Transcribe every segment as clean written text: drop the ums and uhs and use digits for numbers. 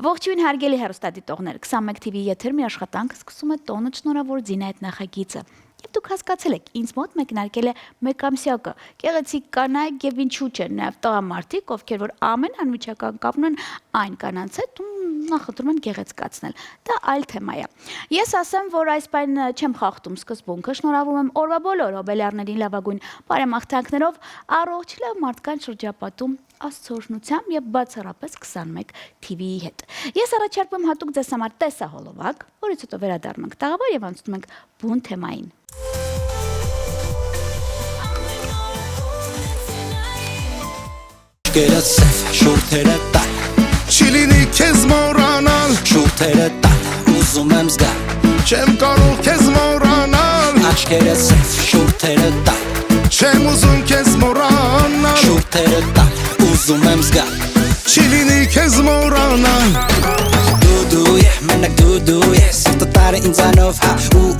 Ողջույն հարգելի հեռուստադիտողներ, 21 TV եթեր մի աշխատանք սկսում է տոնը շնորհավոր Զինա այդ նախագիծը։ Եվ դուք հասկացել եք, ինձ մոտ մեկնարկել է մեկամսյակը, գեղեցիկ կանայք եւ ինչու՞ չէ, նաեւ տղամարդիկ, ովքեր որ ամեն անմիջական կապն են այն կանանց հետ, նախընտրում են գեղեցկացնել։ Դա այլ թեմա է։ Ես ասեմ, որ այս բանը չեմ խախտում սկզբունքը, շնորհավորում եմ օրվա բոլոր հոբելյարներին լավագույն բարեմաղթանքներով, առողջ լավ մարդկանց շրջապատում Աստծո օրհնությամբ եւ բացառապես 21 TV-ի հետ։ Ես առաջարկում եմ հատուկ ձեզ համար տեսահոլովակ, որից հետո վերադառնանք տաղավար եւ անցնում ենք բուն թեմային։ Գերացավ շուրթերը տալ Չիլինի քեզ մորանալ Շուրթերը տալ ուզում եմ զգալ Չեմ կարող քեզ մորանալ Աչքերացավ շուրթերը տալ Չեմ ուզում քեզ մորանալ Շուրթերը տալ ուզում եմ զգալ Չիլինի քեզ մորանալ Դու մենակ դու Սիրտը տարը ինձանով հա ու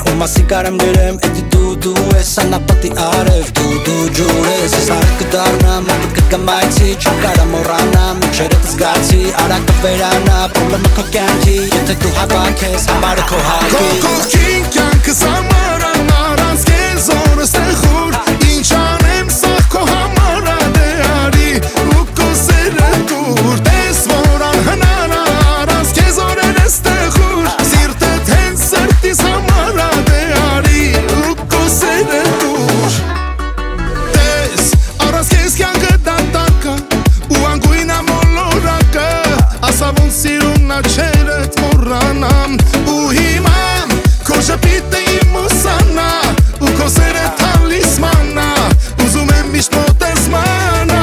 ու մասի կարամ գրեմ էդի դու ես անապատի արև դու ջուր ես ես արդ կդարնամ ապդ կգամայցի չեմ կարամ մորանամ չերդ զգացի արա կվերանա պրոբլեմը քո կյանքի եթե դու հավանք ես համարը քո հակի Կողքին կյանքս համարանն առանց քեզ օրս է խուր Ինչ անեմ սաղ քո համարա դե արի ու քո սերը դուր Տես որ անհնար առանց քեզ օրեր ես տեղուր Սիրտդ հենց սրտիս համարա դե արի ու քո սերը դուր Տես առանց քեզ կյանքը դանդակը ու անգույն ամոլորակը Ասա ոնց սիրուննա չերդ մորանամ ու հիմա Քո շպիտը իմ ուսանա ու քո սերը թալիսմանա Ուզում եմ միշտ մոտես մանա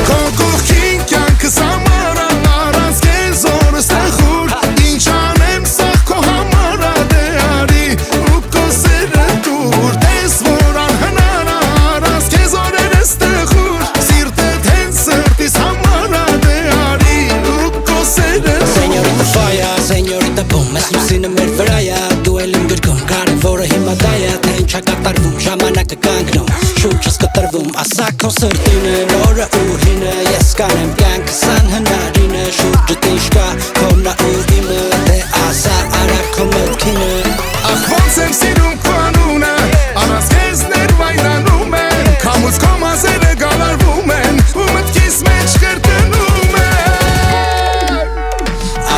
Քո կողքին կյանքս համարանն առանց քեզ օրս է խուր Ինչ անեմ սաղ քո համարա դե արի ու քո սերը դուր Տես որ անհնար առանց քեզ օրեր ես տեղուր Սիրտդ հենց սրտիս համարա դե արի ու քո սերը Señorita falla, señorita boom Ես լուսինը մեր վրայա, դու էլ իմ գրկում Կարևորը հիմա դա է, թե ինչա կատարվում Ժամանակը կանգնում, շուրջս կտրվում Ասա քո սրտին է, նորը ու հինը Ես կանեմ կյանքս անհնարին է Շուրջդ ինչ կա, քոնա ու իմը Դե ասա արա քո մտքինը Ախ ոնց եմ սիրում քո անունը Առանց քեզ ներվայրանում եմ Քամուց քո մազերը գալարվում են Ու մտքիս մեջ կրկնում եմ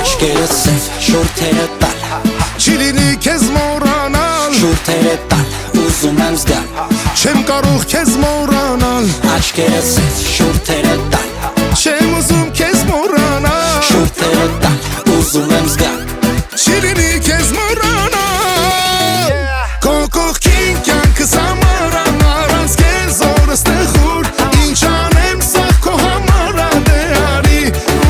Աչքերս սև, շուրթերը տալ Չիլինի քեզ մորանալ Շուրթերը տալ, ուզում եմ զգալ Չեմ կարող քեզ մորանալ Աչքերս սև, շուրթերը տալ Չեմ ուզում քեզ մորանալ Շուրթերը տալ, ուզում եմ զգալ Չիլինի քեզ մորանալ Քո կողքին կյանքս համարանն առանց քեզ օրս տեղուր Ինչ անեմ սաղ քո համարա դե արի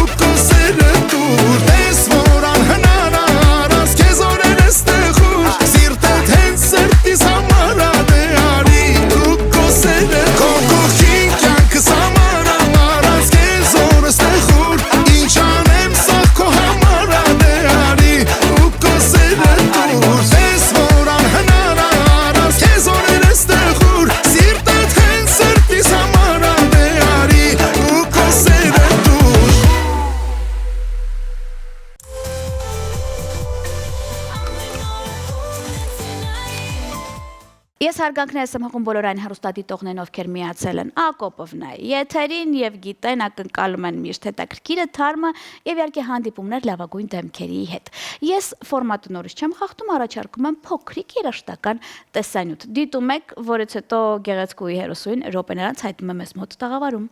ու քո սերը դուր Տես որ անհնար առանց քեզ օրեր ես տեղուր Սիրտդ հենց սրտիս համարա դե արի ու քո սերը Քո կողքին կյանքս համարանն առանց քեզ օրս տեղուր Ինչ անեմ սաղ քո համարա դե արի ու քո սերը դուր Տես որ անհնար առանց քեզ օրեր ես տեղուր Սիրտդ հենց սրտիս համարա դե արի ու քո սերը դուր Ես հարգանքներս եմ հղում բոլոր այն հեռուստադիտողներն, ովքեր միացել են Ակոպովն է եթերին եւ գիտեն ակնկալում են միշտ հետաքրքիրը, թարմը եւ իհարկե հանդիպումներ լավագույն դեմքերի հետ։ Ես ֆորմատը նորից չեմ խախտում, առաջարկում եմ փոքրիկ երաժշտական տեսանյութ։ Դիտում եք, որից հետո գեղեցկուհի հերոսուհին րոպեներանց հայտնում է մեզ մոտ տաղավարում։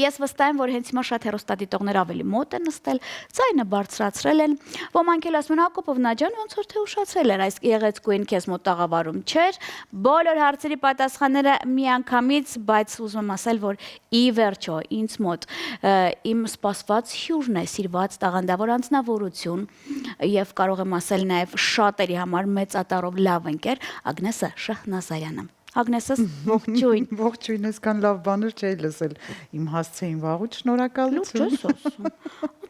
Ես վստահ եմ, որ հենց հիմա շատ հեռուստադիտողներ ավելի մոտ են նստել, ձայնը բարձրացրել են։ Ոմանք էլ ասում են Հակոբովնա ջան, ոնց որ թե ուշացրել էր այս եղեցկուին քեզ մոտ տաղավարում չէր։ Բոլոր հարցերի պատասխանները միանգամից, բայց ուզում եմ ասել, որ ի վերջո ինձ մոտ իմ սպասված հյուրն է, սիրված տաղանդավոր անձնավորություն եւ կարող եմ ասել նաեւ շատերի համար մեծատառով լավ ընկեր Ագնեսը Շահնազարյանը։ Ագնեսս ողջույն։ Ողջույն, այսքան լավ բաներ չէի լսել։ Իմ հասցեին վաղուց շնորհակալություն։ Լուրջ ես ասում։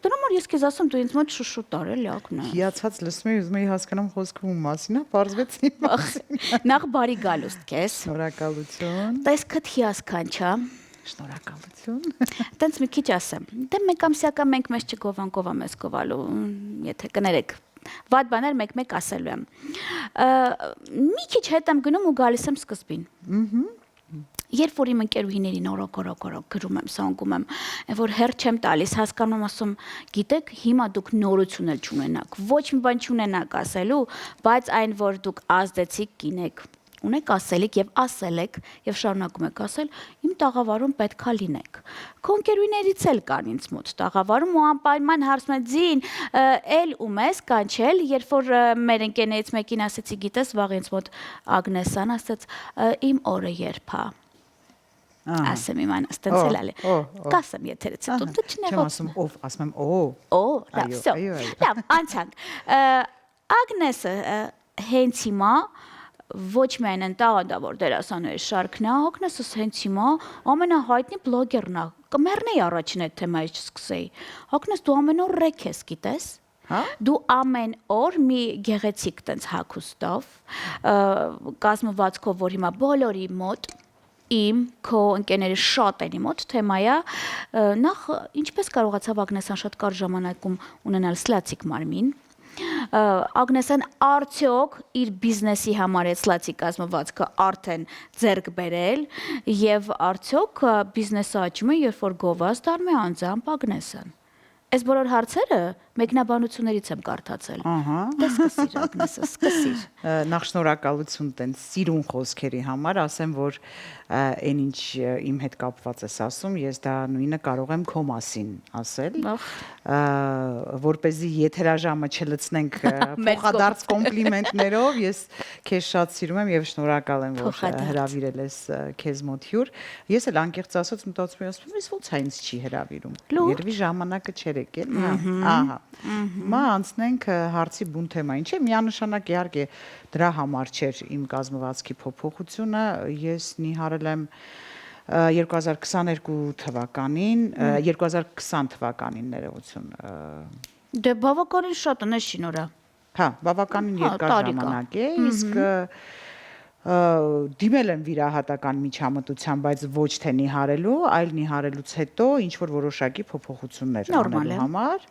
Դրա համար ես քեզ ասում դու ինձ մոտ շուշուտ արել Ագնես։ Հիացած լսում եմ, ուզում եի հասկանամ խոսքը ում մասին է, բարձվեց իմ մասին։ Նախ բարի գալուստ քեզ։ Շնորհակալություն։ Տեսքդ հիասքանչա։ Շնորհակալություն։ Տենց մի քիչ ասեմ։ Դե մեկ ամսյակա մենք մեզ չգովան մեզ գովալու, եթե կներեք։ Վատ բաներ մեկ-մեկ ասելու եմ։ Մի քիչ հետ եմ գնում ու գալիս եմ սկզբին։ Երբ որ իմ ընկերուհիներին օրոք գրում եմ, սանգում եմ, որ հերթ չեմ տալիս, հասկանում եմ, ասում, գիտեք, հիմա դուք նորություն էլ չունենաք, ոչ մի բան չունենաք ասելու, բայց այն, որ դուք ազդեցիք կինեք, ունեք ասելիք եւ ասել եք եւ շարունակում եք ասել, իմ տաղավարում պետքա լինեք։ Քո ընկերուհիներից էլ կան ինձ մոտ տաղավարում ու անպայման հարցում են ձին, էլ ում ես կանչել, երբ որ մեր ընկերներից մեկին ասեցի, գիտես, վաղ ինձ մոտ Ագնեսան ասաց, իմ օրը երբ է։ Ասեմ իմանա, ստենցել ալի։ Կասեմ եթերից հետո դու չնեղոց։ Չեմ ասում ով, ասում եմ լավ, всё։ Լավ, անցանք։ Ագնեսը հենց հիմա ոչ միայն են տաղանդավոր դերասանների շարքն է, Ագնեսս հենց հիմա ամենահայտնի բլոգերն է։ Կմեռնեի առաջին այդ թեմայից չսկսեի։ Ագնես, դու ամեն օր ռեկ ես, գիտես։ Դու ամեն օր մի գեղեցիկ տենց հագուստով, կազմվածքով, որ հիմա բոլորի մոտ իմ քո ընկերների շատերի մոտ թեմայա նախ ինչպես կարողացավ Ագնեսան շատ կարճ ժամանակում ունենալ սլացիկ մարմին Ագնեսան արդյոք իր բիզնեսի համար է սլացիկ կազմվածքը արդեն ձեռք բերել եւ արդյոք բիզնեսը աճում է երբ որ գովազ դառնում է անձամբ Ագնեսան Այս բոլոր հարցերը մեկնաբանություններից եմ կարդացել։ Դե սկսիր Ագնեսը, սկսիր։ Նախ շնորհակալություն տենց սիրուն խոսքերի համար, ասեմ, որ այն ինչ իմ հետ կապված ես ասում, ես դա նույնը կարող եմ քո մասին ասել, որպեսզի եթերաժամը չլցնենք փոխադարձ կոմպլիմենտներով, ես քեզ շատ սիրում եմ եւ շնորհակալ եմ, որ հրավիրել ես քեզ մոտ հյուր։ Ես էլ անկեղծ ասած մտածում եմ, ասում ես ո՞նց է ինձ չի հրավիրում։ Երևի ժամանակը չէր եկել։ Ահա։ Մա անցնենք հարցի բուն թեմային, չէ՞, միանշանակ իհարկե դրա համար չէր իմ կազմվածքի փոփոխությունը, ես նիհարել եմ 2022 թվականին, 2020 թվականին ներողություն։ Դե բավականին շատ է, շինորա։ Հա, բավականին երկար ժամանակ է, իսկ դիմել եմ վիրահատական միջամտության, բայց ոչ թե նիհարելու, այլ նիհարելուց հետո ինչ որ որոշակի փոփոխություններ անելու համար։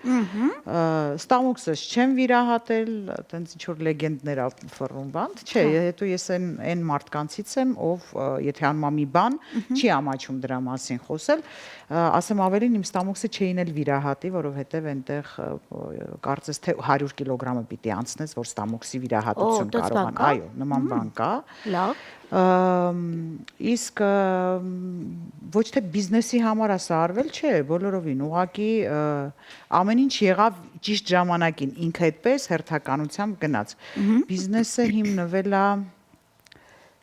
Ստամոքսս չեմ վիրահատել, այտենց ինչ որ լեգենդներ ֆռում բան, չէ, հետո ես այն մարդկանցից եմ, ով եթե անում մի բան, չի ամաչում դրա մասին խոսել, ասեմ ավելին իմ ստամոքսը չէին էլ վիրահատի, որովհետև այնտեղ կարծես թե 100 կիլոգրամը պիտի անցնես, որ ստամոքսի վիրահատություն կարողան, այո, նման բան կա։ Լավ։ Իսկ ոչ թե բիզնեսի համար ասա արվել չէ, բոլորովին, ուղղակի ամեն ինչ եղավ ճիշտ ժամանակին, ինքը այդպես հերթականությամբ գնաց։ Բիզնեսը հիմնվել է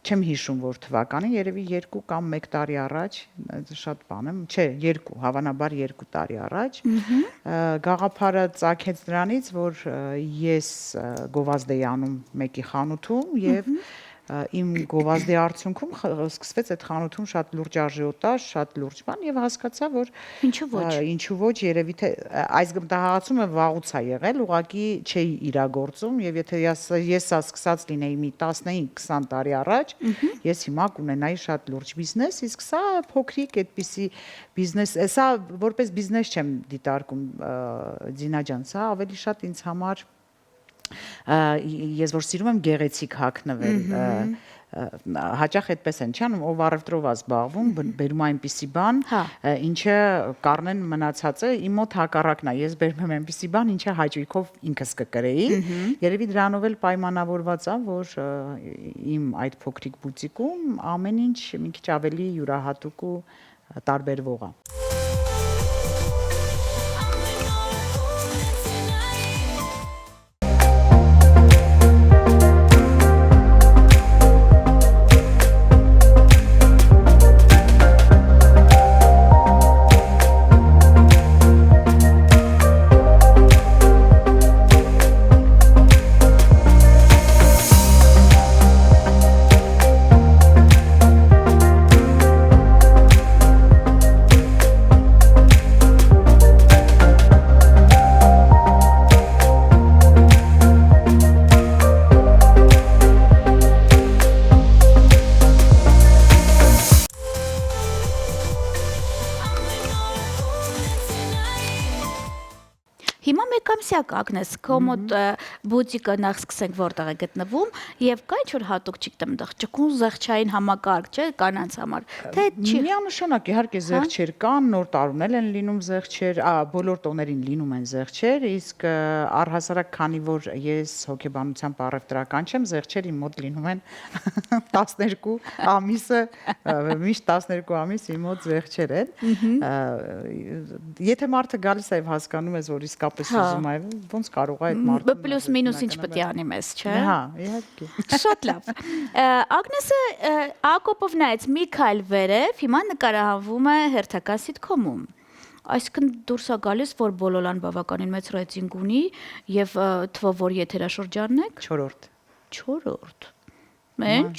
չեմ հիշում որ թվականին, երևի 2 կամ 1 տարի առաջ, շատ բան եմ, չէ, 2, հավանաբար 2 տարի առաջ, գաղափարը ծագեց դրանից, որ ես գովազդ էի անում մեկի խանութում եւ իմ գովազդի արդյունքում սկսվեց այդ խանութում շատ լուրջ արժեոտաժ, շատ լուրջ բան եւ հասկացա, որ ինչու ոչ, երևի թե այս գմտահղացումը վաղուց է եղել, ուղղակի չէի իրագործում եւ եթե ես սա սկսած լինեի մի 15-20 տարի առաջ, ես հիմա կունենայի շատ լուրջ բիզնես, իսկ սա փոքրիկ այդպիսի բիզնես, սա որպես բիզնես չեմ դիտարկում, Ձինա ջան, սա ավելի շատ ինձ համար ես որ սիրում եմ գեղեցիկ հագնվել, հաճախ այդպես են չանում, ով առևտրով է զբաղվում, բերում այնպիսի բան, ինչը կառնեն մնացած է, իմ մոտ հակառակն է, ես բերում եմ այնպիսի բան, ինչը հաճույքով ինքս կկրեի, երևի դրանով էլ պայմանավորված է, որ իմ այդ փոքրիկ բուտիկում ամեն ինչ մի քիչ ավելի յուրահատուկ ու տարբերվող է։ Ասյակ Ագնես, քո մոտ բուտիկը նախ սկսենք որտեղ է գտնվում եւ կա ինչ-որ հատուկ չգիտեմ դեռ ճկուն զեղչային համակարգ, չէ, կանանց համար։ Թե չի Միանշանակ իհարկե զեղչեր կան, նոր տարունել են լինում զեղչեր, բոլոր տոներին լինում են զեղչեր, իսկ առհասարակ քանի որ ես հոգեբանությամբ առևտրական չեմ, զեղչեր իմ մոտ լինում են 12 ամիսը, միշտ 12 ամիս իմ մոտ զեղչեր են։ Եթե մարդը գալիս է եւ հասկանում է, որ իսկապես ուզում է, ոնց կարող է այդ մարդը պլյուս մինուս ինչ պետք է անի մեզ, չէ։ Հա, իհարկե։ Շատ լավ։ Ագնեսը Ակոպով նայեց մի քայլ վերև, հիմա նկարահանվում է հերթական սիթքոմում։ Այսինքն դուրս է գալիս, որ Բոլոլան բավականին մեծ ռեյտինգ ունի եւ թվով որ եթերաշրջանն եք 4-րդ։ 4-րդ։ Ինչ։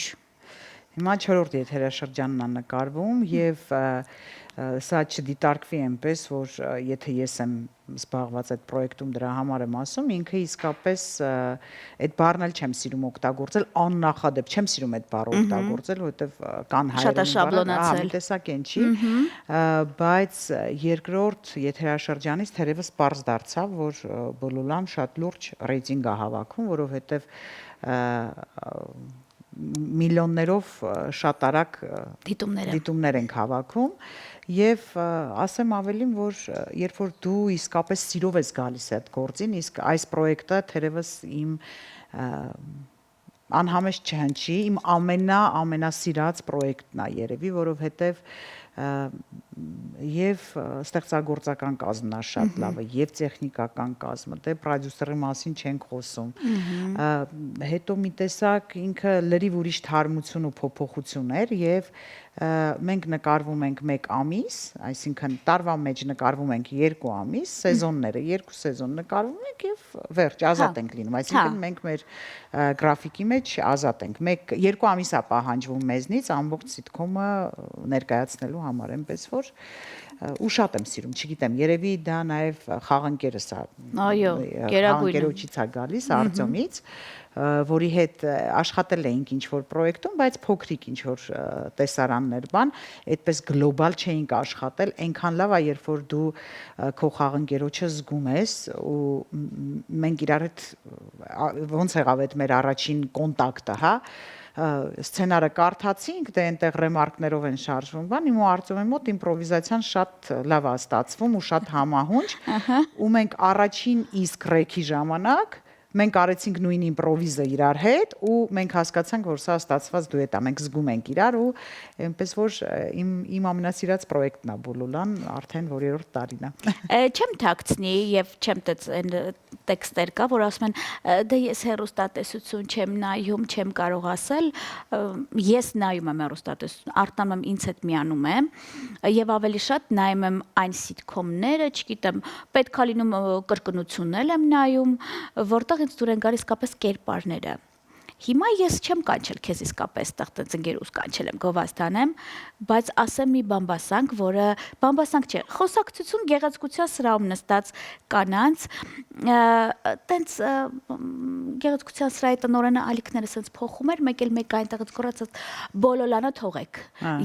Հիմա 4-րդ եթերաշրջանն է նկարվում եւ սա չդիտարկվի այնպես, որ եթե ես եմ զբաղված այդ պրոյեկտում դրա համար եմ ասում, ինքը իսկապես այդ բառն էլ չեմ սիրում օգտագործել, աննախադեպ չեմ սիրում այդ բառը օգտագործել, որովհետեւ կան հայերեն տեսակ են չի, բայց երկրորդ եթերաշրջանից թերևս պարզ դարձավ, որ Բոլոլան շատ լուրջ ռեյտինգ է հավաքում, որովհետեւ միլիոններով շատ արագ դիտումներ ենք հավաքում եւ ասեմ ավելին, որ երբ որ դու իսկապես սիրով ես գալիս այդ գործին, իսկ այս պրոյեկտը թերևս իմ անհամեստ չհնչի, իմ ամենասիրած պրոյեկտն է երևի, որովհետեւ եւ ստեղծագործական կազմն է շատ լավը եւ տեխնիկական կազմը, դե պրոդյուսերի մասին չենք խոսում։ Հետո մի տեսակ ինքը լրիվ ուրիշ թարմություն ու փոփոխություն էր եւ մենք նկարվում ենք 1 ամիս, այսինքն տարվա մեջ նկարվում ենք 2 ամիս, սեզոնները 2 սեզոն նկարվում ենք եւ վերջ ազատ ենք լինում, այսինքն մենք մեր գրաֆիկի մեջ ազատ ենք։ 2 ամիս է պահանջվում մեզնից ամբողջ սիթքոմը ներկայացնելու համար, այնպես որ ու շատ եմ սիրում, չգիտեմ, երևի դա նաև խաղընկերս է։ Այո, գերագույնը։ Խաղընկերոջից է գալիս Արտյոմից, որի հետ աշխատել էինք ինչ-որ պրոյեկտում, բայց փոքրիկ ինչ-որ տեսարաններ բան, այդպես գլոբալ չէինք աշխատել, այնքան լավ է, երբ որ դու քո խաղընկերոջը զգում ես ու մենք իրար հետ ոնց եղավ այդ մեր առաջին կոնտակտը, հա, սցենարը կարդացինք, դե այնտեղ ռեմարկներով են շարժվում, բան, իմ ու Արտյոմի մոտ իմպրովիզացիան շատ լավ է ստացվում ու շատ համահունչ, ու մենք առաջին իսկ ռեքի ժամանակ մենք արեցինք նույն իմպրովիզը իրար հետ ու մենք հասկացանք, որ սա ստացված դուետ է, մենք զգում ենք իրար ու այնպես որ իմ ամենասիրած պրոյեկտն է Բոլոլան, արդեն որ 3-րդ տարին է։ Չեմ թաքցնի եւ չեմ տեքստեր կա, որ ասում են դե ես հեռուստատեսություն չեմ նայում, չեմ կարող ասել, ես նայում եմ հեռուստատեսություն, արտանում եմ ինձ հետ միանում եմ եւ ավելի շատ նայում եմ այն սիթքոմները, չգիտեմ, պետք է լինում կրկնություններ եմ նայում, որտեղ ինձ դուր են գալիս իսկապես կերպարները։ Հիմա ես չեմ կանչել քեզ իսկապես տեղ ընկերուս կանչել եմ գովազդանեմ, բայց ասեմ մի բամբասանք, որը բամբասանք չէ, խոսակցություն գեղեցկության սրահում նստած կանանց, տենց գեղեցկության սրահի տնօրենը ալիքները սենց փոխում էր, մեկ այնտեղից գոռացած Բոլոլանը թողեք։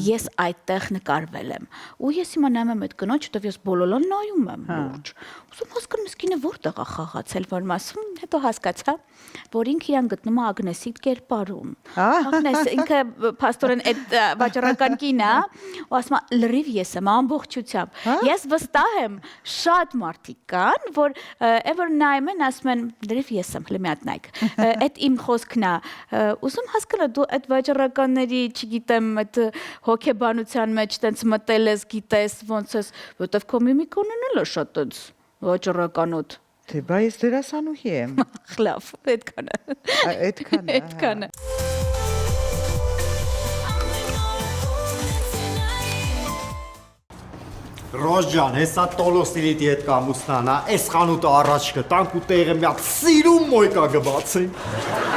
Ես այդտեղ նկարվել եմ։ Ու ես հիմա նայում եմ այդ կնոջ, որտեվ ես Բոլոլան նայում եմ լուրջ։ Ուսում հասկանում եմ որտեղ է խաղացել, որ մասում, հետո հասկացա, որ ինքը իրան գտնում է Ագնեսի կերպարում։ Ագնես ինքը փաստորեն այդ վաճառական կինն է, ու ասում է լրիվ ես եմ ամբողջությամբ։ Ես վստահ եմ, շատ մարդիկ կան, որ ever նայում են, ասում են լրիվ ես եմ, հələ մի հատ նայեք։ Այդ իմ խոսքն է։ Ուզում հասկանալ դու այդ վաճառականների, չգիտեմ, այդ հոգեբանության մեջ տենց մտել ես, գիտես, ոնց ես, որտեվ քո միմիկոնն էլ է շատ տենց վաճառականոտ։ Թե բա ես դերասանուհի եմ։ Լավ, այդքանը։ Այդքանը։ Ռոժան, հեսա տոլոստիլիտի հետ կամուսնան, այս խանութը առաջ կտանք ու տեղը մի հատ սիրում մոյկա գբացեն։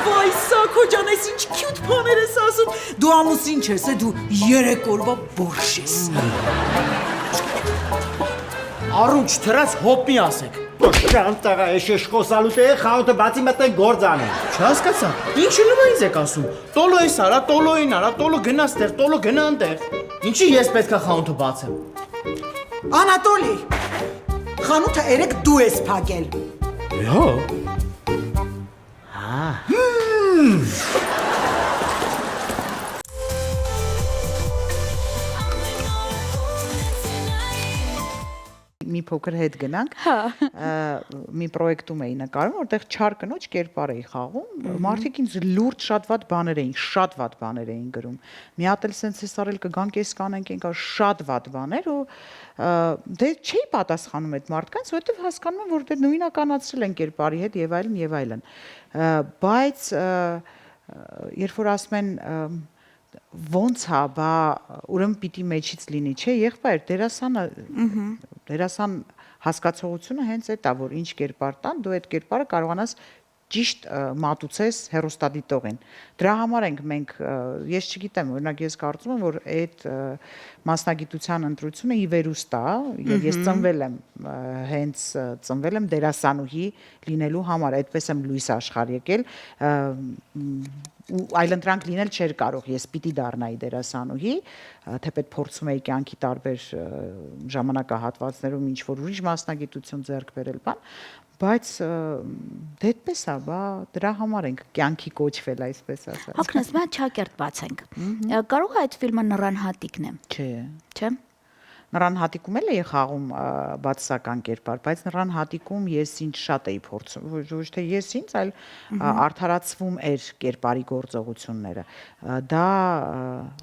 Վայ, Սակո ջան, այս ինչ քյութ բաներ ես ասում։ Դու ամուսին չես, դու 3 օրվա բորշ ես։ Առունչ թրած հոպի ասեք։ Ջան, տղա, ես խոսալու տեղ խանութը բացի մտեն գործ անեն։ Չհասկացա։ Ինչի նույն ինձ եք ասում։ Տոլոյս արա, տոլոյին արա, տոլո գնա ստեղ, տոլո գնա անտեղ։ Ինչի ես պետքա խանութը բացեմ։ Անատոլի, խանութը երեք դու ես փակել։ Հա։ Մի փոքր հետ գնանք։ Մի պրոյեկտում էի նկարում, որտեղ չար կնոջ կերպար էի խաղում։ Մարդիկ ինձ լուրջ շատ վատ բաներ էին գրում։ Մի հատ էլ սենց էս արել կգանք էս կանենք, ինքա շատ վատ բաներ ու դե չի պատասխանում այդ մարդկանց, որովհետև հասկանում եմ, որ դե նույնականացրել են կերպարի հետ եւ այլն եւ այլն։ Բայց երբ որ ասում են ոնց հա, բա ուրեմն պիտի մեջից լինի, չէ, եղբայր, դերասան հասկացողությունը հենց այդ է, որ ինչ կերպար տան, դու այդ կերպարը կարողանաս ճիշտ մատուցես հեռուստադիտողին։ Դրա համար ենք մենք, ես չգիտեմ, օրինակ ես կարծում եմ, որ այդ մասնագիտության ընտրությունը ի վերուստ է, եւ ես ծնվել եմ դերասանուհի լինելու համար, այդպես եմ լույս աշխարհ եկել, ու այլընտրանք լինել չէր կարող, ես պիտի դառնայի դերասանուհի, թեպետ փորձում էի կյանքի տարբեր ժամանակահատվածներում ինչ որ ուրիշ մասնագիտություն ձեռք բերել, բայց դե այդպես է, բա դրա համար ենք կյանքի կոչվել, այսպես ասած։ Հոգնես, մենք ճակերտ բացենք։ Կարող է այդ ֆիլմը նռան հատիկն է։ Չէ։ Նռան հատիկում էլ էի խաղում բացասական կերպար, բայց նռան հատիկում ես ինձ շատ էի փորձում, ոչ թե ես ինձ, այլ արդարացվում էր կերպարի գործողությունները։ Դա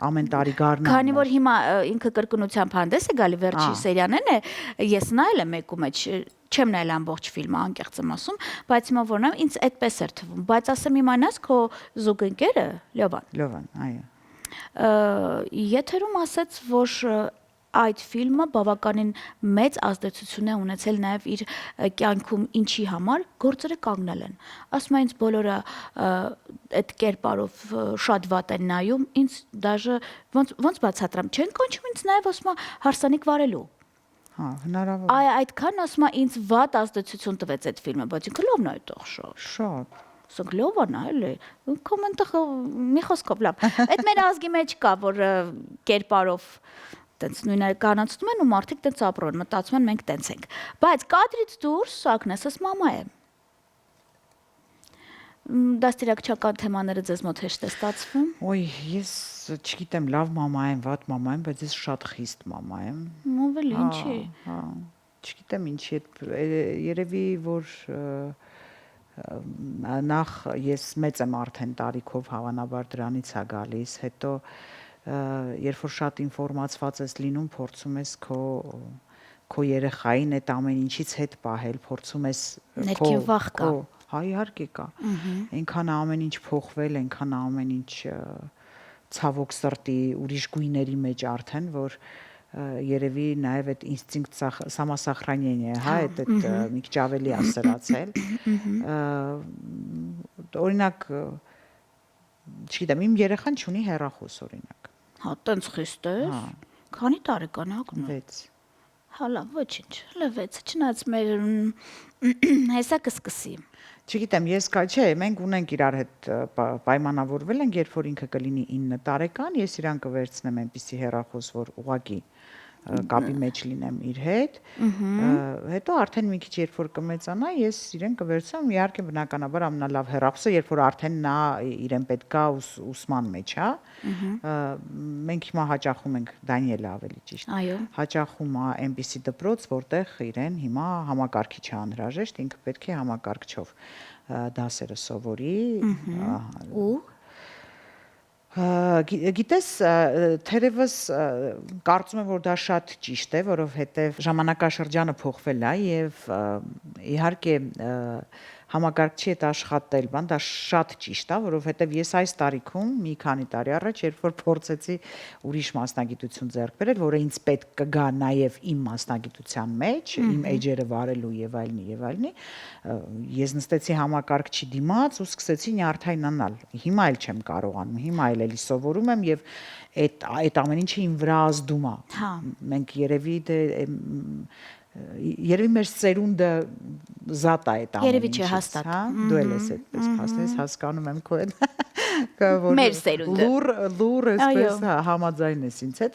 ամեն տարի գարնան։ Քանի որ հիմա ինքը կրկնությամբ հանդես է գալի վերջի սերիաներն է, ես նայել եմ մեկու մեջ, չեմ նայել ամբողջ ֆիլմը, անկեղծ եմ ասում, բայց հիմա որնամ ինձ այդպես էր թվում, բայց ասեմ իմանաս քո զուգընկերը Լևան, այո։ Եթերում ասաց, որ այդ ֆիլմը բավականին մեծ ազդեցություն է ունեցել նաև իր կյանքում ինչի համար գործերը կանգնել են։ Ասում են ինձ բոլորը այդ կերպարով շատ վատ են նայում, ինձ դաժե ոնց բացատրեմ, չեն կանչում ինձ նաև ասում հարսանիք վարելու։ Հա, հնարավոր։ Այդքան ասում ինձ վատ ազդեցություն տվեց այդ ֆիլմը, բայց ինքը լավն է այդտեղ շատ։ Շատ։ Սոք լավն է, էլի։ Կոմենտը մի խոսքով լավ։ Այդ մեր ազգի մեջ կա, որ կերպարով տենց նույնականացնում են ու մարդիկ տենց ապրում են, մտածում են մենք տենց ենք։ Բայց կադրից դուրս Ագնեսս մամա է։ Դաստիարակչական թեմաները ձեզ մոտ հեշտ է ստացվում։ Ոյ, ես չգիտեմ, լավ մամա եմ, վատ մամա եմ, բայց ես շատ խիստ մամա եմ։ Ով էլ ինչի։ Հա, չգիտեմ ինչի, երևի որ նախ ես մեծ եմ արդեն տարիքով, հավանաբար դրանից է գալիս, հետո երբ որ շատ ինֆորմացված ես լինում, փորձում ես քո երեխային այդ ամեն ինչից հետ պահել, փորձում ես ներքին վախ կա։ Հա, իհարկե կա։ Այնքան ամեն ինչ փոխվել, այնքան ամեն ինչ ցավոք սրտի ուրիշ գույների մեջ արդեն, որ երևի նաև այդ ինստինկտ самосохранение, հա, այդ մի քիչ ավելի է սրացել։ Օրինակ, չգիտեմ, իմ երեխան չունի հեռախոս օրինակ։ Հա, տենց խիստ է։ Քանի տարեկան է Ագնու։ 6։ Հա, լավ, ոչինչ, լավեց, չնայած մեր հեսա կսկսի։ Չգիտեմ, ես չէ, մենք ունենք իրար հետ պայմանավորվել ենք, երբ որ ինքը կլինի 9 տարեկան, ես իրան կվերցնեմ այնպիսի հեռախոս, որ ուղղակի կապի մեջ լինեմ իր հետ, հետո արդեն մի քիչ երբ որ կմեծանա, ես իրեն կվերցնեմ, իհարկե բնականաբար ամենալավ հեռախոսը, երբ որ արդեն նա իրեն պետքա ուսման մեջ, հա։ Մենք հիմա հաճախում ենք Դանիելը ավելի ճիշտ։ Այո։ Հաճախում է այնպիսի դպրոց, որտեղ իրեն հիմա համակարգիչ է անհրաժեշտ, ինքը պետք է համակարգչով դասերը սովորի։ Ու Գիտես, թերևս կարծում եմ, որ դա շատ ճիշտ է, որովհետև ժամանակաշրջանը փոխվել է եւ իհարկե համակարգչի հետ աշխատել, բան դա շատ ճիշտ է, որովհետև ես այս տարիքում մի քանի տարի առաջ, երբ որ փորձեցի ուրիշ մասնագիտություն ձեռք բերել, որը ինձ պետք կգա նաև իմ մասնագիտության մեջ, իմ էջերը վարելու եւ այլնի, ես նստեցի համակարգչի դիմաց ու սկսեցի նյարդայնանալ։ Հիմա էլ չեմ կարողանում, հիմա էլի սովորում եմ եւ այդ ամեն ինչը իմ վրա ազդում է։ Մենք երևի մեր սերունդը զատ է այդ ամեն ինչից, հա, դու էլ ես այդպես փաստես հասկանում եմ քո հետ Մեր սերունդը։ Լուր Այո։ էսպես համաձայն ես ինձ հետ,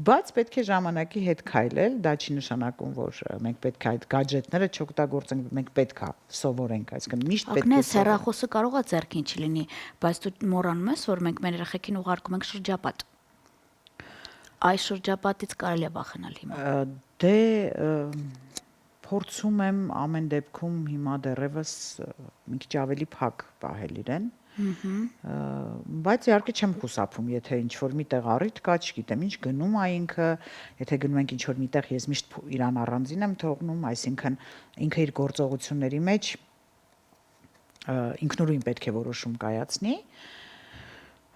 բայց պետք է ժամանակի հետ քայլել, դա չի նշանակում, որ մենք պետք է այդ գadgetները չօգտագործենք, մենք պետք է սովորենք, այսինքն միշտ պետք է Ագնես, հեռախոսը կարող է ձեռքին չլինի, բայց դու մոռանում ես, որ մենք մեր երեխեքին ուղարկում ենք շրջապատ։ Այս շրջապատից կարելի է վախենալ հիմա։ Դե փորձում եմ ամեն դեպքում հիմա դեռևս մի քիչ ավելի փակ պահել իրեն։ Բայց իհարկե չեմ խուսափում, եթե ինչ որ միտեղ առիթ կա, չգիտեմ, ինչ գնում է ինքը, եթե գնում ենք ինչ որ միտեղ, ես միշտ իրան առանձին եմ թողնում, այսինքն ինքը իր գործողությունների մեջ ինքնուրույն պետք է որոշում կայացնի։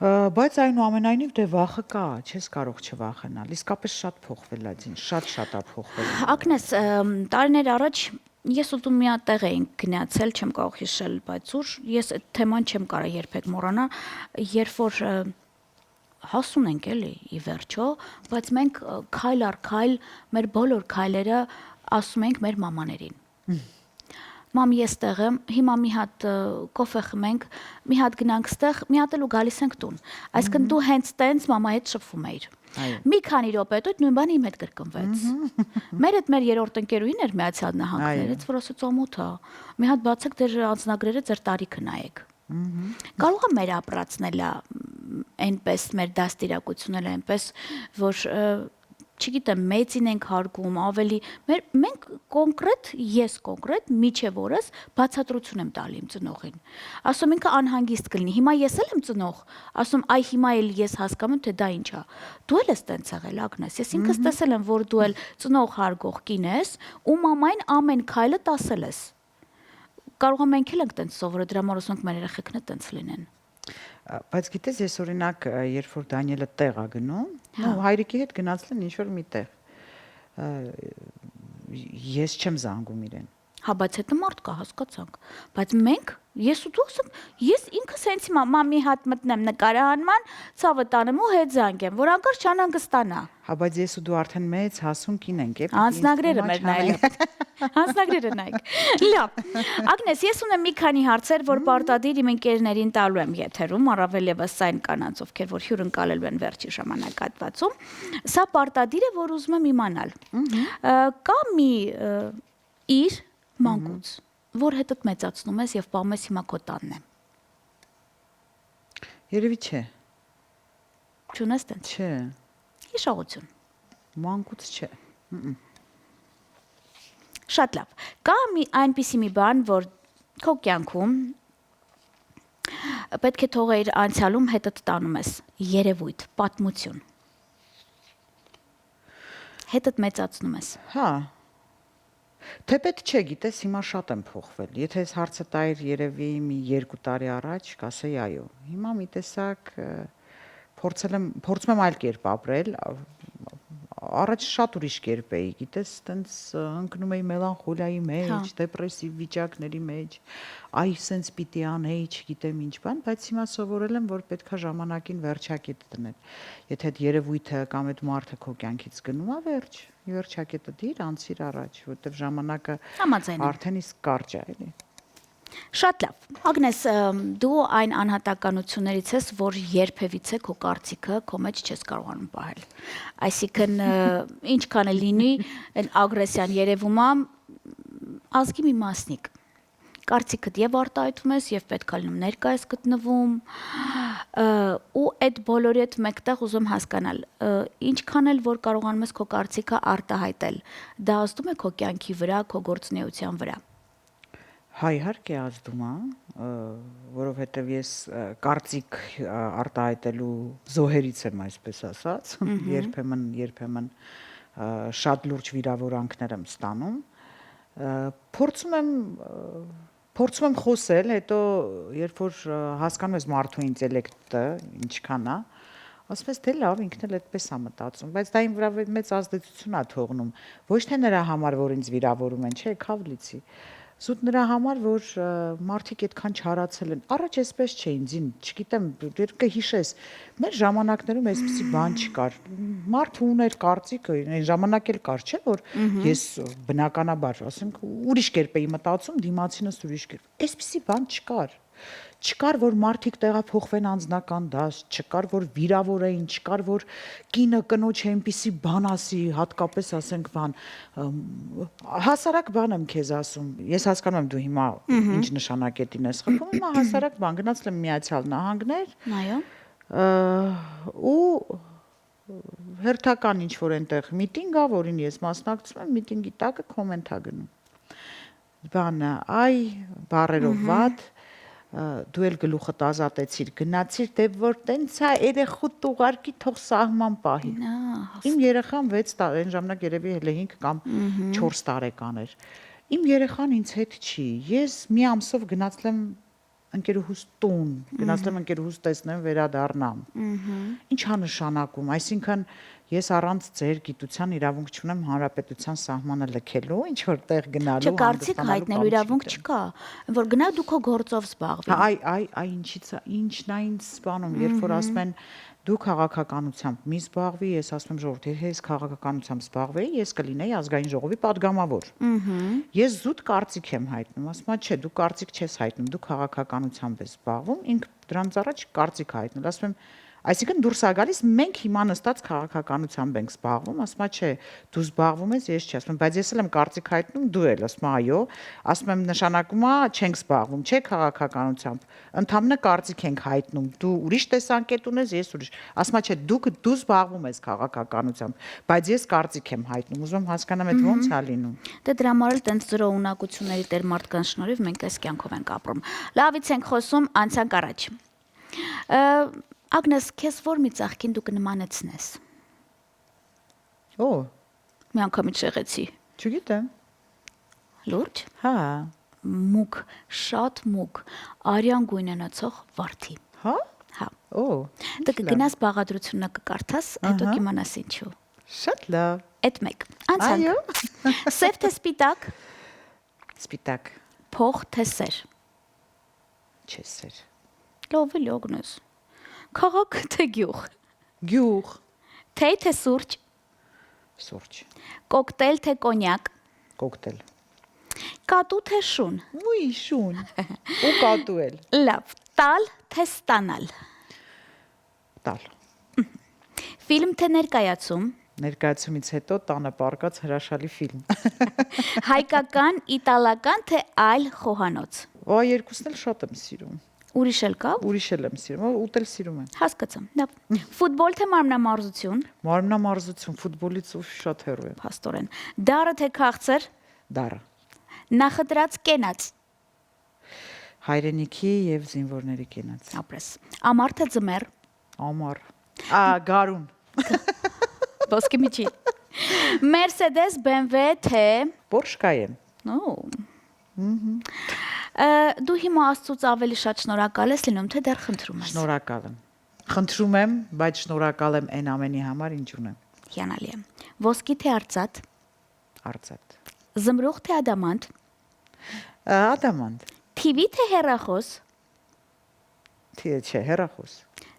Բայց այնուամենայնիվ դե վախը կա, չես կարող չվախենալ։ Իսկապես շատ փոխվել է, շատ է փոխվել։ Ագնես, տարիներ առաջ ես ու դու մի հատ տեղ էինք գնացել, չեմ կարող հիշել, բայց ուր ես այդ թեման չեմ կարող երբեք մոռանալ, երբ որ հասուն ենք էլի ի վերջո, բայց մենք քայլ առ քայլ մեր բոլոր քայլերը ասում ենք մեր մամաներին։ Մամ, ես տեղ եմ, հիմա մի հատ կոֆե խմենք, մի հատ գնանք ստեղ, մի հատ էլ ու գալիս ենք տուն։ Այսինքն դու հենց տենց մամայի հետ շփվում էիր։ Մի քանի րոպե հետո նույն բանը իմ հետ կրկնվեց։ Մեր հետ մեր երրորդ ընկերուհին էր Միացյալ Նահանգներից, որ ասաց օմութ է։ Մի հատ բացեք դեր անձնագրերը ձեր տարիքը նայեք։ Կարող է մեր ապրածնել այնպես մեր դաստիարակությունները այնպես, որ չգիտեմ, մեծին ենք հարգում, ավելի մենք կոնկրետ, ես կոնկրետ միջև օրս բացատրություն եմ տալի իմ ծնողին։ Ասում ինքը անհանգիստ կլինի։ Հիմա ես էլ եմ ծնող, ասում այ հիմա էլ ես հասկանում թե դա ինչ է։ Դու էլ ես տենց եղել, Ագնես, ես ինքս տեսել եմ, որ դու էլ ծնող հարգող կին ես, ու մամային ամեն քայլը տասել ես։ Կարող է մենք էլ ենք տենց սովորել, դրա համար ասում ենք մեր երեխեքն է տենց լինեն։ Բայց գիտես, ես օրինակ, երբ որ Դանիելը տեղ է գնում, հայրիկի հետ գնացել են ինչ որ մի տեղ։ Ես չեմ զանգում իրեն։ Հա, բայց հետո մարդ կա, հասկացանք։ Բայց մենք, ես ու դու ասենք, ես ինքս հենց հիմա մամի հատ մտնեմ նկարահանման, ցավը տանեմ ու հետ զանգեմ, որ անկար չանհանգստանա։ Հա, բայց ես ու դու արդեն մեծ հասուն կին ենք, է։ Անձնագրերը մեր նայել։ Անձնագրերը նայեք։ Լավ։ Ագնես, ես ունեմ մի քանի հարցեր, որ պարտադիր իմ ընկերներին տալու եմ եթերում, առավել եւս այն կանանց, ովքեր որ հյուրընկալելու են վերջի ժամանակահատվածում։ Սա պարտադիր է, որ ուզում եմ իմանալ։ Կա մի իր մանկուց, որ հետդ մեծացնում ես եւ պահում ես հիմա քո տանն է։ Երևի չէ։ Չունես տենց։ Չէ։ Հիշողություն։ Մանկուց չէ։ Շատ լավ։ Կա մի այնպիսի մի բան, որ քո կյանքում պետք է թողեր անցյալում հետդ տանում ես երևույթ, պատմություն։ Հետդ մեծացնում ես։ Հա։ Թեպետ չէ, գիտես, հիմա շատ եմ փոխվել։ Եթե ես հարցը տայր երևի մի 2 տարի առաջ, կասեի այո։ Հիմա մի տեսակ փորձում եմ այլ կերպ ապրել, առաջ շատ ուրիշ կերպ էի, գիտես, տենց ընկնում էի մելանխոլիայի մեջ, դեպրեսիվ վիճակների մեջ, այ սենց պիտի անեի, չգիտեմ ինչ բան, բայց հիմա սովորել եմ, որ պետքա ժամանակին վերջակետ դնել։ Եթե այդ երևույթը կամ այդ մարդը քո կյանքից գնում է, վերջակետը դիր, անցիր առաջ, որտեղ ժամանակը արդեն իսկ կարճ է, էլի։ Շատ լավ։ Ագնես, դու այն անհատականություններից ես, որ երբևիցե քո կարծիքը քո մեջ չես կարողանում պահել։ Այսինքն, ինչքան է լինի, այն ագրեսիան երևում է ազգի մի մասնիկ։ Կարծիքդ եւ արտահայտվում ես եւ պետք է լինում ներկա ես գտնվում ու այդ բոլորի հետ մեկտեղ ուզում հասկանալ ինչքան էլ որ կարողանում ես քո կարծիքը արտահայտել դա ազդում է քո կյանքի վրա, քո գործունեության վրա։ Հա, իհարկե ազդում է, որովհետև ես կարծիք արտահայտելու զոհերից եմ, այսպես ասած, երբեմն շատ լուրջ վիրավորանքներ եմ ստանում, փորձում եմ խոսել, հետո երբ որ հասկանում ես մարդու ինտելեկտը ինչքան է, ասում ես դե լավ, ինքն էլ այդպես է մտածում, բայց դա իմ վրա մեծ ազդեցություն է թողնում, ոչ թե նրա համար, որ ինձ վիրավորում են, չէ, քավլիցի, զուտ նրա համար, որ մարդիկ այդքան չարացել են, առաջ էսպես չէին, չգիտեմ, կհիշես, մեր ժամանակներում այսպիսի բան չկար, մարդը ուներ կարծիքը, այն ժամանակ էլ կար, չէ, որ ես բնականաբար, ասենք, ուրիշ կերպ էի մտածում, դիմացինս ուրիշ կերպ, այսպիսի բան չկար, չկար որ մարդիկ տեղափոխվեն անձնական դաշտ, չկար որ վիրավորեին, չկար որ կինը կնոջ այնպիսի բան ասի, հատկապես ասենք բան հասարակ բան եմ քեզ ասում։ Ես հասկանում եմ դու հիմա ինչ նշանակետին ես խփում, հիմա հասարակ բան գնացել եմ Միացյալ Նահանգներ։ Այո։ Ու հերթական ինչ որ այնտեղ միտինգ ա, որին ես մասնակցում եմ, միտինգի տակը կոմենտ ա գնում։ Բանը, այ բարերով վատ, դու էլ գլուխդ ազատեցիր, գնացիր, դե որ տենց է երեխուդ ուղարկի թող սահման պահի։ Իմ երեխան 6 տարի, այն ժամանակ երևի հենց 5 կամ 4 տարեկան էր։ Իմ երեխան ինձ հետ չի։ Ես մի ամսով գնացել եմ ընկերուհուս տուն, գնացել եմ ընկերուհուս տեսնեմ, վերադառնամ։ Ինչ-ա նշանակում, այսինքն ես առանց ձեր գիտության իրավունք չունեմ հանրապետության սահմանը լքելու, ինչ որտեղ գնալու, Չկարծիք հայտնելու իրավունք չկա, որ գնա դու քո գործով զբաղվի։ Այ ինչն է ինձ սպանում, երբ որ ասում են դու քաղաքականությամբ մի զբաղվի, ես ասում եմ ժողովուրդ, ես քաղաքականությամբ զբաղվեի, ես կլինեի ազգային ժողովի падգամավոր։ Ես զուտ կարծիք եմ հայտնում, ասում եմ, չէ, դու կարծիք չես հայտնում, դու քաղաքականությամբ ես զբաղվում, ինքը դրանց առաջ կարծիք հայտնել, ասում եմ, այսինքն դուրս ա գալիս, մենք հիմա նստած քաղաքականությամբ ենք զբաղվում, ասում եմ, չէ, դու զբաղվում ես, ես չի, ասում եմ, բայց ես էլ եմ կարծիք հայտնում, դու էլ, ասում եմ, այո, ասում եմ, նշանակում է չենք զբաղվում, չէ, քաղաքականությամբ, ընդհանրապես կարծիք ենք հայտնում, դու ուրիշ տեսանկետ ունես, ես ուրիշ, ասում եմ, չէ, դու զբաղվում ես քաղաքականությամբ, բայց ես կարծիք եմ հայտնում, ուզում եմ հասկանամ, այդ ո՞նց է լինում։ Դե դրա համար էլ տենց զրո ունակությունների տեր մարդկանց շնորհիվ մենք այս կյանքով ենք ապրում։ Լավից ենք խոսում, անցանք առաջ։ Ագնես, քեզ որ մի ծաղկին դու կնմանեցնես։ Օ, Մի անգամից շեղեցի։ չգիտեմ։ Լուրջ։ Հա, Մուկ, շատ մուկ, արյան գույնանացող վարդի։ հա։ Հա։ Օ, Դե կգնաս բաղադրությունը կկարդաս, հետո կիմանաս ինչու։ շատ լավ։ Այդ մեկ։ Անցանք։ Սև թե սպիտակ, Սպիտակ, փող թե սեր։ չեսեր։ Լով էլ օգնես։ Քաղաք թե գյուղ, Գյուղ, թեյ թե սուրճ, սուրճ, կոկտեյլ թե կոնյակ, կոկտեյլ։ կատու թե շուն։ Ուй, շուն։ Ու կատուել։ Լավ, տալ թե ստանալ, Տալ։ ֆիլմ թե ներկայացում, Ներկայացումից հետո տանը պարկած հրաշալի ֆիլմ։ հայկական, իտալական թե այլ խոհանոց։ Ո, երկուսն էլ շատ եմ սիրում։ Ուրիշ էլ կա։ Ուրիշ էլ եմ սիրում, ուտել սիրում եմ։ Հասկացա։ Լավ։ Ֆուտբոլ թե մարմնամարզություն, Մարմնամարզություն, ֆուտբոլից ու շատ հեռու եմ։ փաստորեն։ Դարը թե քաղցր, Դարը։ նախընտրած կենաց, Հայրենիքի եւ զինվորների կենաց։ ապրես։ Ամառ թե ձմեռ, Ամառ։ Գարուն։ ոսկի միջին։ Mercedes, BMW թե Porsche Cayenne։ Օ։ Դու հիմա Աստծուց ավելի շատ շնորհակալ ես լինում, թե դեռ խնդրում ես։ Շնորհակալ եմ։ Խնդրում եմ, բայց շնորհակալ եմ այն ամենի համար, ինչ ունեմ։ Հիանալի է։ Ոսկի թե արծաթ, Արծաթ։ զմրուխ թե ադամանտ, Ադամանտ։ TV թե հեռախոս։ Չէ, հեռախոս։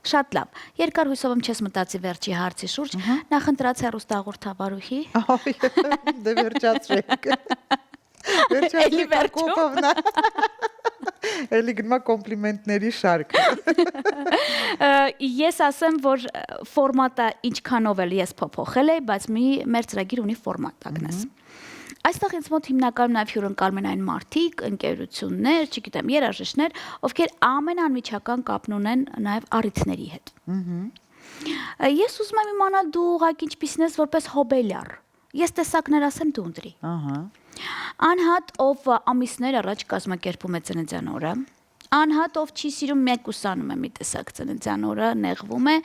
Շատ լավ։ Երկար հույսով եմ չես մտածի վերջի հարցի շուրջ։ Նախընտրած հեռուստաղորդավարուհի։ Դե վերջացրեք։ Էլի վերջո։ Էլի գնա կոմպլիմենտների շարք։ Ես ասեմ, որ ֆորմատը ինչքանով էլ ես փոփոխել եմ, բայց մեր ծրագիր ունի ֆորմատ, Ագնես։ Այստեղ ինձ մոտ հիմնականում նաև հյուրընկալում են այն մարդիկ, ընկերություններ, չգիտեմ, երաժիշտներ, ովքեր ամենաանմիջական կապն ունեն նաև առիթների հետ։ Ես ուզում եմ իմանալ դու ուղղակի ինչպիսին ես որպես հոբելյար։ Ես տեսակներ ասեմ դու ընտրի։ Ահա։ Անհատ ով ամիսներ առաջ կազմակերպում է ծննդյան օրը, անհատ ով չի սիրում մեկ ուսանում է մի տեսակ ծննդյան օրը, նեղվում է,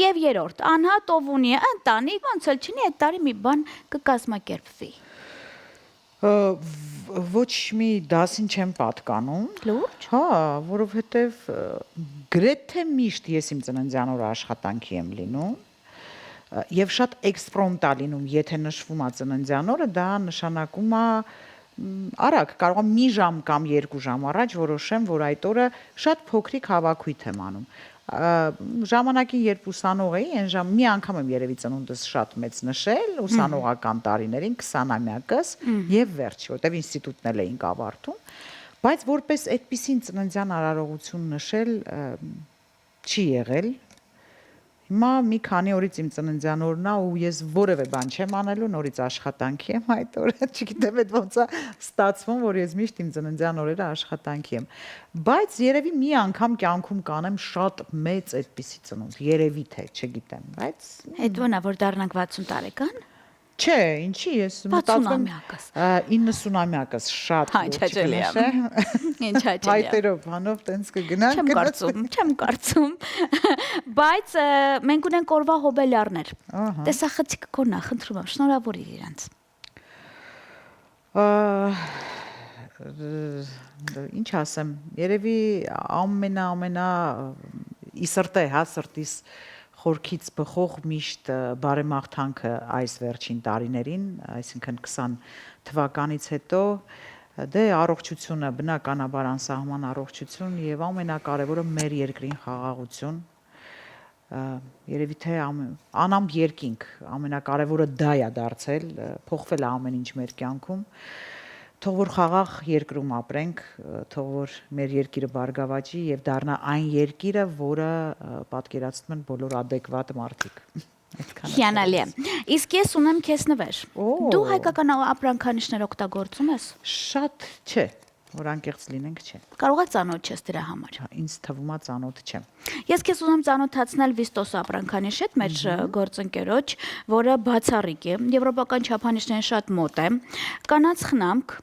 եւ երրորդ, անհատ ով ունի ընտանիք, ոնց էլ չնի, այդ տարի մի բան կկազմակերպվի։ Ոչ մի դասին չեմ պատկանում։ Լուրջ։ Հա, որովհետև գրեթե միշտ ես իմ ծննդյան օրը աշխատանքի եմ լինում եւ շատ էքսպրոմտ է լինում, եթե նշվում է ծննդյան օրը, դա նշանակում է արագ, կարող եմ մի ժամ կամ 2 ժամ առաջ որոշեմ, որ այդ օրը շատ փոքրիկ հավաքույթ եմ անում։ Ժամանակին երբ ուսանող էի, այն ժամ մի անգամ եմ երևի ծնունդս շատ մեծ նշել, ուսանողական տարիներին 20-ամյակս եւ վերջ, որտեվ ինստիտուտն էլ էինք ավարտում, Բայց որպես այդպիսին ծննդյան արարողություն նշել չի եղել։ Հիմա մի քանի օրից իմ ծննդյան օրն է ու ես որևէ բան չեմ անելու, նորից աշխատանքի եմ այդ օրը, չգիտեմ այդ ոնց է ստացվում, որ ես միշտ իմ ծննդյան օրերը աշխատանքի եմ։ Բայց երևի մի անգամ կյանքում կանեմ շատ մեծ այդպիսի ծնունդ, երևի թե, չգիտեմ, բայց Այդ ոնա որ դառնանք 60 տարեկան։ չէ, ինչի ես 60-ամյակս։ 90-ամյակս շատ Հաճելի է։ Ինչ հաճելի է։ Հայտերով բանով տենց կգնանք։ Չեմ կարծում։ Բայց մենք ունենք օրվա հոբելյարներ։ Տեսախցիկ կոնա, խնդրում եմ, շնորհավորիր իրանց։ Ինչ ասեմ, երևի ամենա իսրտե, հա, սրտիս խորքից բխող միշտ բարեմաղթանքը այս վերջին տարիներին, այսինքն 20 թվականից հետո դե առողջությունը, բնականաբար անսահման առողջություն եւ ամենակարևորը մեր երկրին խաղաղություն։ Երևի թե անամպ երկինք, ամենակարևորը դա է դարձել, փոխվել է ամեն ինչ մեր կյանքում։ Թող որ խաղաղ երկրում ապրենք, թող որ մեր երկիրը բարգավաճի եւ դառնա այն երկիրը, որը պատկերացնում են բոլոր adekvat մարդիկ։ Այդքանը։ Հիանալի է։ Իսկ ես ունեմ քեզ նվեր։ Դու հայկական ապրանքանիշներ օգտագործում ես։ Շատ չէ, որ անկեղծ լինենք, չէ։ Կարող է ծանոթ չես դրա համար։ Ինձ թվում է ծանոթ չեմ։ Ես քեզ ուզում ծանոթացնել Վիստոս ապրանքանիշ հետ, մեր գործընկերոջ, որը բացառիկ է, եվրոպական չափանիշներին շատ մոտ է։ Կանանց խնամք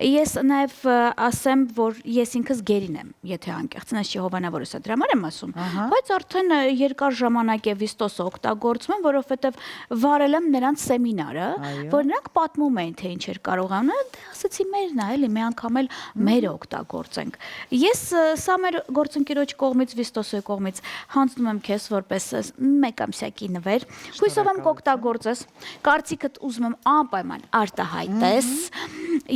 Ես նաև ասեմ, որ ես ինքս գերին եմ, եթե անկեղծ նշի հովանավորս է դրա համար եմ ասում, բայց արդեն երկար ժամանակ է Վիստոսը օգտագործում եմ, որովհետև վարել եմ նրանց սեմինարը, որ նրանք պատմում էին, թե ինչ էր կարող անել, ասացի մերն է, էլի, մի անգամ էլ մերը օգտագործենք։ Ես սա մեր գործընկերոջ կողմից, Վիստոսի կողմից հանձնում եմ քեզ որպես մեկ ամսյակի նվեր, հույսով եմ կօգտագործես, կարծիքդ ուզում եմ անպայման արտահայտես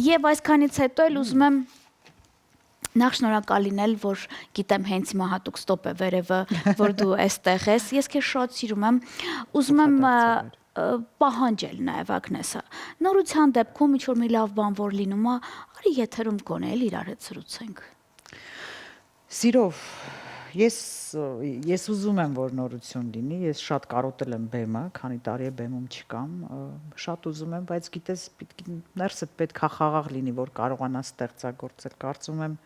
եւ այսքանից հետո էլ ուզում եմ նախ շնորհակալ լինել, որ գիտեմ հենց հիմա հատուկ ստոպ է վերևը, որ դու այստեղ ես։ Ես քեզ շատ սիրում եմ, ուզում եմ պահանջել նաև Ագնեսը։ Նորության դեպքում ինչ որ մի լավ բան որ լինում է, արի եթերում գոնե էլ իրար հետ զրուցենք։ Սիրով, ես ուզում եմ, որ նորություն լինի, ես շատ կարոտել եմ բեմը, քանի տարի է բեմում չկամ, շատ ուզում եմ, բայց գիտես, ներսդ պետք է խաղաղ լինի, որ կարողանաս ստեղծագործել, կարծում եմ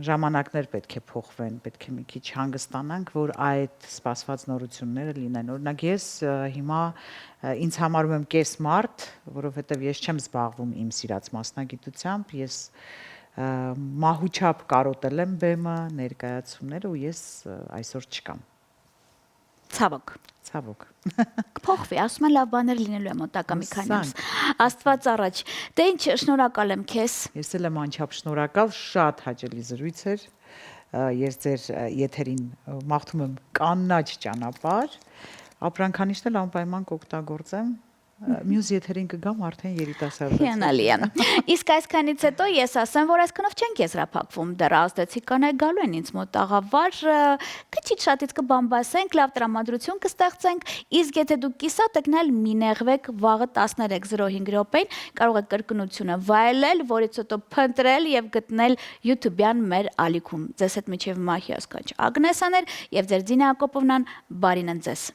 ժամանակներ պետք է փոխվեն, պետք է մի քիչ հանգստանանք, որ այդ սպասված նորությունները լինեն։ Օրինակ ես հիմա ինձ համարում եմ կես մարդ, որովհետև ես չեմ զբաղվում իմ սիրած մասնագիտությամբ, ես մահուչապ կարոտել եմ բեմը, ներկայացումները ու ես այսօր չկամ։ Ցավոք։ Կփոխվի, ասում են լավ բաներ լինելու է մոտակա մի քանի ամս։ Աստված առաջ։ Դե ինչ, շնորհակալ եմ քեզ։ Ես էլ եմ անչափ շնորհակալ, շատ հաճելի զրույց էր։ Ես ձեր եթերին մաղթում եմ կանաչ ճանապարհ, ապրանքանիշն էլ անպայման կօգտագործեմ։ Մյուս եթերին կգամ արդեն երիտասարդ։ Հիանալի է։ Իսկ այսքանից հետո ես ասեմ, որ այսքանով չենք եզրափակվում, դեռ ազդեցիկ կանայք գալու են ինձ մոտ աղավար, քիչ շատից կբամբասենք, լավ տրամադրություն կստեղծենք, իսկ եթե դուք կիսատ եք նայել մի նեղվեք վաղը 13:05 րոպեին, կարող եք կրկնությունը վայելել, որից հետո փնտրել եւ գտնել YouTube-յան մեր ալիքում։ Ձեզ հետ միջև Մահի Ասկաչ Ագնեսաներ եւ ձեր Ձինա Հակոբովնան, բարին են ձեզ։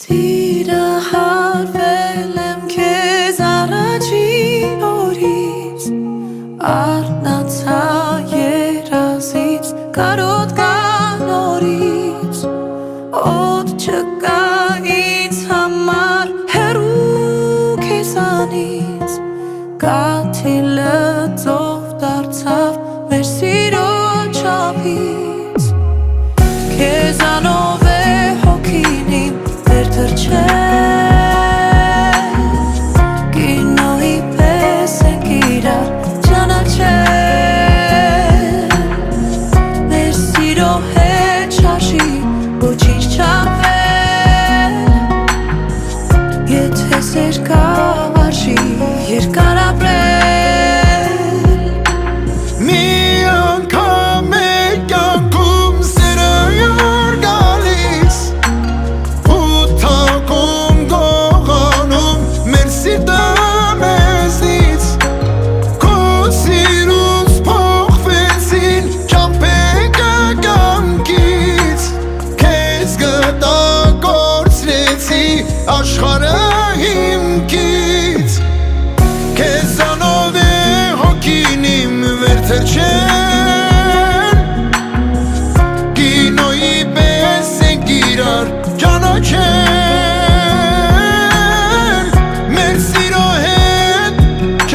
Սիրը հարվել եմ քեզ առաջին օրից, արթնացա երազից, կարոտ կա նորից, օդ չկա ինձ համար հեռու քեզանից, կաթիլը ծով դարձավ մեր սիրո չափից, քեզանով է հոգին իմ Կինոյի պես ենք իրար ճանաչել Մեր սիրո հետ շարժի ոչինչ չապել Եթե սեր կա արժի երկար ապրել Մի անգամ է կյանքում սերը յոր գալիս Ու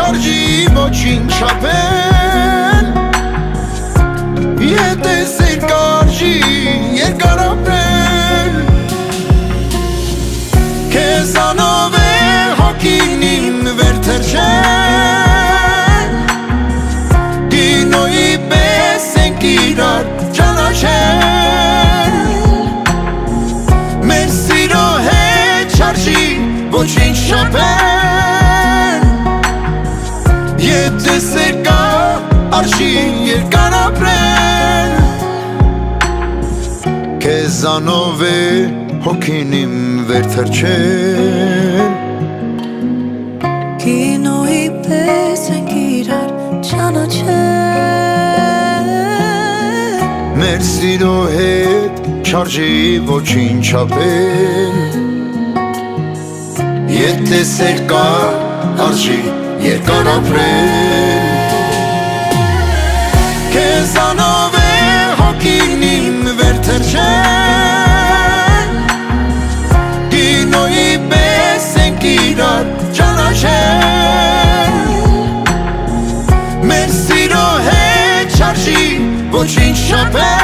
չարժի ոչինչ չափել Ետեսեր կարժի երկար ապրել Քեզանով է հոգին իմ վերթրջել Կինոյի պես ենք իրար ճանաչել Մեր սիրո հետ չարժի ոչինչ չափել Եթե սեր կա արժի երկար ապրել Քեզանով է հոգին իմ վերթրջել Կինոյի պես ենք իրար ճանաչել Մեր սիրո հետ չարժի ոչինչ չափել Եթե սեր կա արժի երկար ապրել Քեզանով է հոգին իմ վերթրջել Կինոյի պես ենք իրար ճանաչել Մեր սիրո հետ չարժի ոչինչ չափել